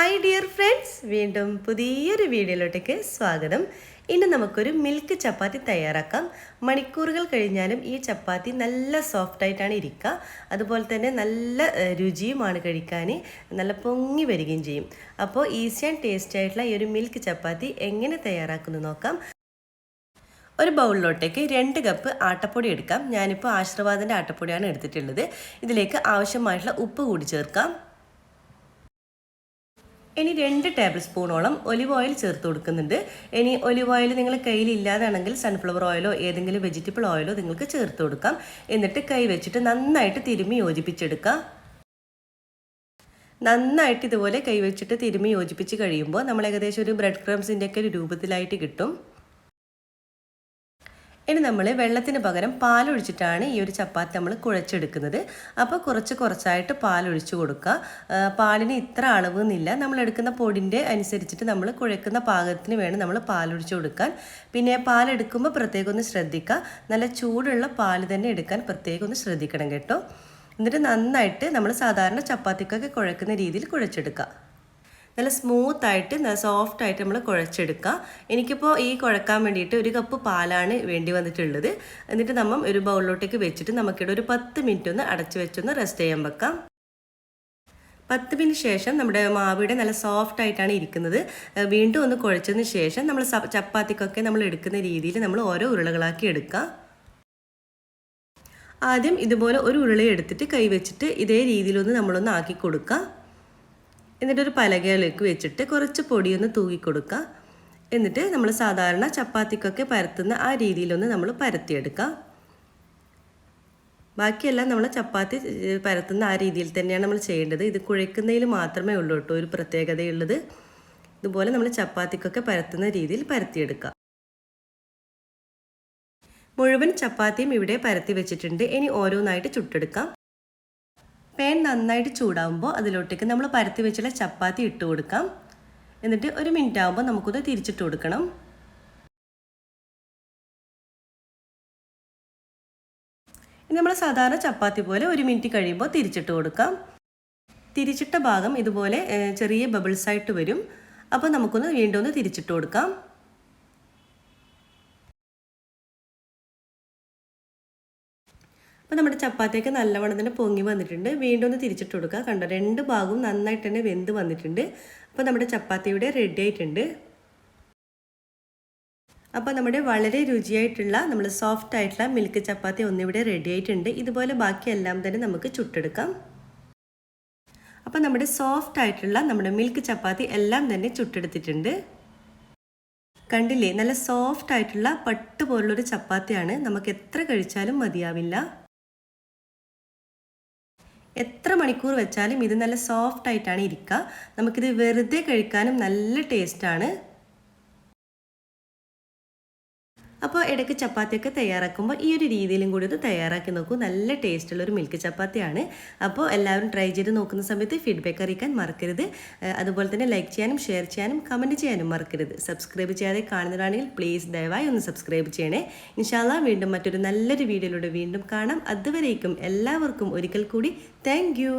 Hi dear friends, വീണ്ടും പുതിയൊരു വീഡിയോയിലോട്ടേക്ക് സ്വാഗതം. ഇന്ന് നമുക്കൊരു മിൽക്ക് ചപ്പാത്തി തയ്യാറാക്കാം. മണിക്കൂറുകൾ കഴിഞ്ഞാലും ഈ ചപ്പാത്തി നല്ല സോഫ്റ്റായിട്ടാണ് ഇരിക്കുക. അതുപോലെ തന്നെ നല്ല രുചിയുമാണ് കഴിക്കാൻ, നല്ല പൊങ്ങി വരികയും ചെയ്യും. അപ്പോൾ ഈസി ആൻഡ് ടേസ്റ്റി ആയിട്ടുള്ള ഈ ഒരു മിൽക്ക് ചപ്പാത്തി എങ്ങനെ തയ്യാറാക്കുന്നു നോക്കാം. ഒരു ബൗളിലോട്ടേക്ക് 2 കപ്പ് ആട്ടപ്പൊടി എടുക്കാം. ഞാനിപ്പോൾ ആശീർവാദിൻ്റെ ആട്ടപ്പൊടിയാണ് എടുത്തിട്ടുള്ളത്. ഇതിലേക്ക് ആവശ്യമായിട്ടുള്ള ഉപ്പ് കൂടി ചേർക്കാം. ഇനി 2 ടേബിൾ സ്പൂണോളം ഒലിവ് ഓയിൽ ചേർത്ത് കൊടുക്കുന്നുണ്ട്. ഇനി ഒലിവ് ഓയിൽ നിങ്ങളുടെ കയ്യിൽ ഇല്ലാതാണെങ്കിൽ സൺഫ്ലവർ ഓയിലോ ഏതെങ്കിലും വെജിറ്റബിൾ ഓയിലോ നിങ്ങൾക്ക് ചേർത്ത് കൊടുക്കാം. എന്നിട്ട് കൈ വെച്ചിട്ട് നന്നായിട്ട് തിരുമ്മി യോജിപ്പിച്ചെടുക്കാം. നന്നായിട്ട് ഇതുപോലെ കൈ വെച്ചിട്ട് തിരുമ്മി യോജിപ്പിച്ച് കഴിയുമ്പോൾ നമ്മൾ ഏകദേശം ഒരു ബ്രെഡ് ക്രംസിൻ്റെ ഒക്കെ ഒരു രൂപത്തിലായിട്ട് കിട്ടും. ഇനി നമ്മൾ വെള്ളത്തിന് പകരം പാലൊഴിച്ചിട്ടാണ് ഈ ഒരു ചപ്പാത്തി നമ്മൾ കുഴച്ചെടുക്കുന്നത്. അപ്പോൾ കുറച്ചായിട്ട് പാലൊഴിച്ച് കൊടുക്കുക. പാലിന് ഇത്ര അളവെന്നില്ല, നമ്മൾ എടുക്കുന്ന പൊടിൻ്റെ അനുസരിച്ചിട്ട് നമ്മൾ കുഴക്കുന്ന പാകത്തിന് വേണം നമ്മൾ പാലൊഴിച്ച് കൊടുക്കാൻ. പിന്നെ പാലെടുക്കുമ്പോൾ പ്രത്യേകം ഒന്ന് ശ്രദ്ധിക്കുക, നല്ല ചൂടുള്ള പാൽ തന്നെ എടുക്കാൻ പ്രത്യേകം ഒന്ന് ശ്രദ്ധിക്കണം കേട്ടോ. എന്നിട്ട് നന്നായിട്ട് നമ്മൾ സാധാരണ ചപ്പാത്തിക്കൊക്കെ കുഴക്കുന്ന രീതിയിൽ കുഴച്ചെടുക്കുക. നല്ല സ്മൂത്തായിട്ട് നല്ല സോഫ്റ്റായിട്ട് നമ്മൾ കുഴച്ചെടുക്കുക. എനിക്കിപ്പോൾ ഈ കുഴക്കാൻ വേണ്ടിയിട്ട് 1 കപ്പ് പാലാണ് വേണ്ടി വന്നിട്ടുള്ളത്. എന്നിട്ട് നമ്മൾ ഒരു ബൗളിലോട്ടേക്ക് വെച്ചിട്ട് നമുക്കിവിടെ ഒരു 10 മിനിറ്റ് ഒന്ന് അടച്ച് വെച്ചൊന്ന് റെസ്റ്റ് ചെയ്യാൻ വെക്കാം. 10 മിനിറ്റ് ശേഷം നമ്മുടെ മാവിടെ നല്ല സോഫ്റ്റായിട്ടാണ് ഇരിക്കുന്നത്. വീണ്ടും ഒന്ന് കുഴച്ചതിന് ശേഷം നമ്മൾ ചപ്പാത്തിക്കൊക്കെ നമ്മൾ എടുക്കുന്ന രീതിയിൽ നമ്മൾ ഓരോ ഉരുളകളാക്കി എടുക്കുക. ആദ്യം ഇതുപോലെ ഒരു ഉരുള എടുത്തിട്ട് കൈ വെച്ചിട്ട് ഇതേ രീതിയിലൊന്ന് നമ്മളൊന്ന് ആക്കി കൊടുക്കുക. എന്നിട്ടൊരു പലകയിലേക്ക് വെച്ചിട്ട് കുറച്ച് പൊടിയൊന്ന് തൂക്കി കൊടുക്കുക. എന്നിട്ട് നമ്മൾ സാധാരണ ചപ്പാത്തിക്കൊക്കെ പരത്തുന്ന ആ രീതിയിലൊന്ന് നമ്മൾ പരത്തിയെടുക്കുക. ബാക്കിയെല്ലാം നമ്മൾ ചപ്പാത്തി പരത്തുന്ന ആ രീതിയിൽ തന്നെയാണ് നമ്മൾ ചെയ്യേണ്ടത്. ഇത് കുഴക്കുന്നതിൽ മാത്രമേ ഉള്ളൂ കേട്ടോ ഒരു പ്രത്യേകതയുള്ളത്. ഇതുപോലെ നമ്മൾ ചപ്പാത്തിക്കൊക്കെ പരത്തുന്ന രീതിയിൽ പരത്തിയെടുക്കുക. മുഴുവൻ ചപ്പാത്തിയും ഇവിടെ പരത്തി വെച്ചിട്ടുണ്ട്. ഇനി ഓരോന്നായിട്ട് ചുട്ടെടുക്കാം. പാൻ നന്നായിട്ട് ചൂടാകുമ്പോൾ അതിലോട്ടേക്ക് നമ്മൾ പരത്തി വെച്ചുള്ള ചപ്പാത്തി ഇട്ട് കൊടുക്കാം. എന്നിട്ട് 1 മിനിറ്റ് ആകുമ്പോൾ നമുക്കൊന്ന് തിരിച്ചിട്ട് കൊടുക്കണം. ഇനി നമ്മൾ സാധാരണ ചപ്പാത്തി പോലെ 1 മിനിറ്റ് കഴിയുമ്പോൾ തിരിച്ചിട്ട് കൊടുക്കാം. തിരിച്ചിട്ട ഭാഗം ഇതുപോലെ ചെറിയ ബബിൾസ് ആയിട്ട് വരും. അപ്പോൾ നമുക്കൊന്ന് വീണ്ടും ഒന്ന് തിരിച്ചിട്ട് കൊടുക്കാം. അപ്പോൾ നമ്മുടെ ചപ്പാത്തിയൊക്കെ നല്ലവണ്ണം തന്നെ പൊങ്ങി വന്നിട്ടുണ്ട്. വീണ്ടും ഒന്ന് തിരിച്ചിട്ട് കൊടുക്കുക. കണ്ടോ, 2 ഭാഗവും നന്നായിട്ട് തന്നെ വെന്ത് വന്നിട്ടുണ്ട്. അപ്പോൾ നമ്മുടെ ചപ്പാത്തി ഇവിടെ റെഡി ആയിട്ടുണ്ട്. അപ്പോൾ നമ്മുടെ വളരെ രുചിയായിട്ടുള്ള നമ്മൾ സോഫ്റ്റ് ആയിട്ടുള്ള മിൽക്ക് ചപ്പാത്തി ഒന്നിവിടെ റെഡി ആയിട്ടുണ്ട്. ഇതുപോലെ ബാക്കിയെല്ലാം തന്നെ നമുക്ക് ചുട്ടെടുക്കാം. അപ്പോൾ നമ്മുടെ സോഫ്റ്റ് ആയിട്ടുള്ള നമ്മുടെ മിൽക്ക് ചപ്പാത്തി എല്ലാം തന്നെ ചുട്ടെടുത്തിട്ടുണ്ട്. കണ്ടില്ലേ, നല്ല സോഫ്റ്റ് ആയിട്ടുള്ള പട്ട് പോലുള്ളൊരു ചപ്പാത്തിയാണ്. നമുക്ക് എത്ര കഴിച്ചാലും മതിയാവില്ല. എത്ര മണിക്കൂർ വെച്ചാലും ഇത് നല്ല സോഫ്റ്റ് ആയിട്ടാണ് ഇരിക്കുക. നമുക്കിത് വെറുതെ കഴിക്കാനും നല്ല ടേസ്റ്റാണ്. അപ്പോൾ ഇടയ്ക്ക് ചപ്പാത്തിയൊക്കെ തയ്യാറാക്കുമ്പോൾ ഈ ഒരു രീതിയിലും കൂടി ഒന്ന് തയ്യാറാക്കി നോക്കൂ. നല്ല ടേസ്റ്റുള്ളൊരു മിൽക്ക് ചപ്പാത്തിയാണ്. അപ്പോൾ എല്ലാവരും ട്രൈ ചെയ്ത് നോക്കുന്ന സമയത്ത് ഫീഡ്ബാക്ക് അറിയിക്കാൻ മറക്കരുത്. അതുപോലെ തന്നെ ലൈക്ക് ചെയ്യാനും ഷെയർ ചെയ്യാനും കമൻറ്റ് ചെയ്യാനും മറക്കരുത്. സബ്സ്ക്രൈബ് ചെയ്യാതെ കാണുന്നതാണെങ്കിൽ പ്ലീസ് ദയവായി ഒന്ന് സബ്സ്ക്രൈബ് ചെയ്യണേ. ഇൻഷാ അല്ലാഹ് വീണ്ടും മറ്റൊരു നല്ലൊരു വീഡിയോയിലൂടെ വീണ്ടും കാണാം. അതുവരേക്കും എല്ലാവർക്കും ഒരിക്കൽ കൂടി താങ്ക് യു.